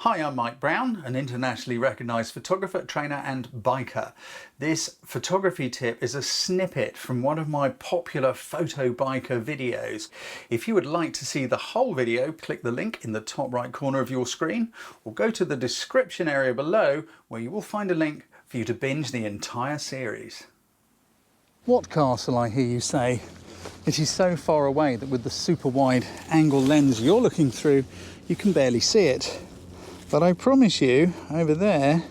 Hi, I'm Mike Browne, an internationally recognised photographer, trainer and biker. This photography tip is a snippet from one of my popular photo biker videos. If you would like to see the whole video, click the link in the top right corner of your screen or go to the description area below where you will find a link for you to binge the entire series. What castle, I hear you say? It is so far away that with the super wide angle lens you're looking through, you can barely see it. But I promise you, over there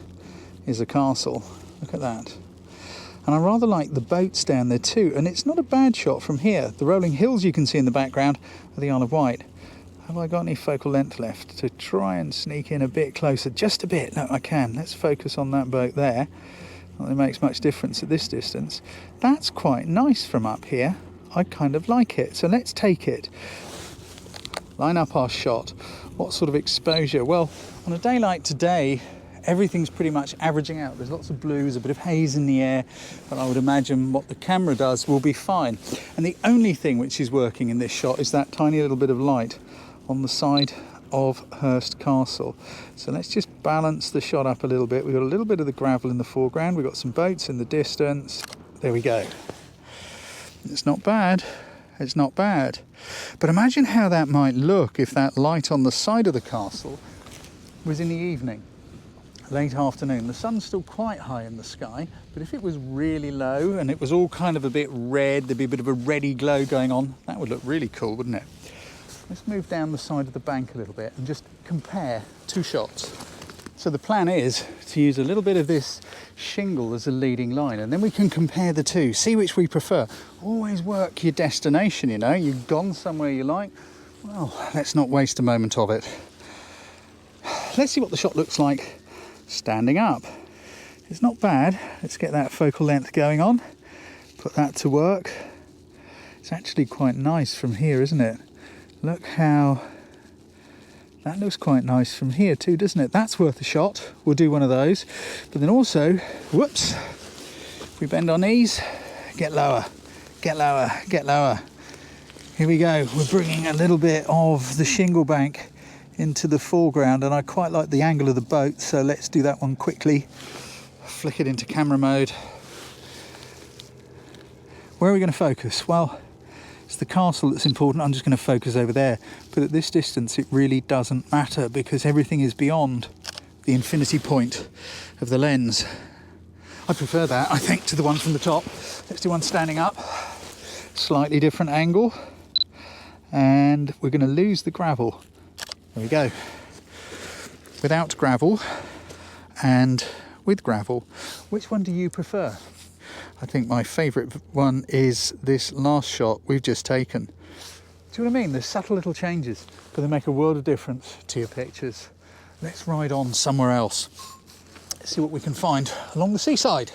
is a castle. Look at that. And I rather like the boats down there too. And it's not a bad shot from here. The rolling hills you can see in the background are the Isle of Wight. Have I got any focal length left to try and sneak in a bit closer? Just a bit. No, I can. Let's focus on that boat there. Not that it makes much difference at this distance. That's quite nice from up here. I kind of like it. So let's take it. Line up our shot. What sort of exposure? Well, on a day like today, everything's pretty much averaging out. There's lots of blues, a bit of haze in the air, but I would imagine what the camera does will be fine. And the only thing which is working in this shot is that tiny little bit of light on the side of Hurst Castle. So let's just balance the shot up a little bit. We've got a little bit of the gravel in the foreground. We've got some boats in the distance. There we go. It's not bad. It's not bad. But imagine how that might look if that light on the side of the castle was in the evening, late afternoon. The sun's still quite high in the sky, but if it was really low and it was all kind of a bit red, there'd be a bit of a reddy glow going on, that would look really cool, wouldn't it? Let's move down the side of the bank a little bit and just compare two shots. So the plan is to use a little bit of this shingle as a leading line, and then we can compare the two, see which we prefer. Always work your destination, you know. You've gone somewhere you like. Well, let's not waste a moment of it. Let's see what the shot looks like standing up. It's not bad. Let's get that focal length going on. Put that to work. It's actually quite nice from here, isn't it? Look how... that looks quite nice from here too, doesn't it? That's worth a shot. We'll do one of those. But then also, whoops, if we bend our knees, get lower, get lower, get lower. Here we go. We're bringing a little bit of the shingle bank into the foreground, and I quite like the angle of the boat, so let's do that one quickly. Flick it into camera mode. Where are we going to focus? Well, it's the castle that's important. I'm just going to focus over there. But at this distance, it really doesn't matter because everything is beyond the infinity point of the lens. I prefer that, I think, to the one from the top. Let's do one standing up. Slightly different angle. And we're going to lose the gravel. There we go. Without gravel and with gravel. Which one do you prefer? I think my favourite one is this last shot we've just taken. Do you know what I mean? There's subtle little changes, but they make a world of difference to your pictures. Let's ride on somewhere else. Let's see what we can find along the seaside.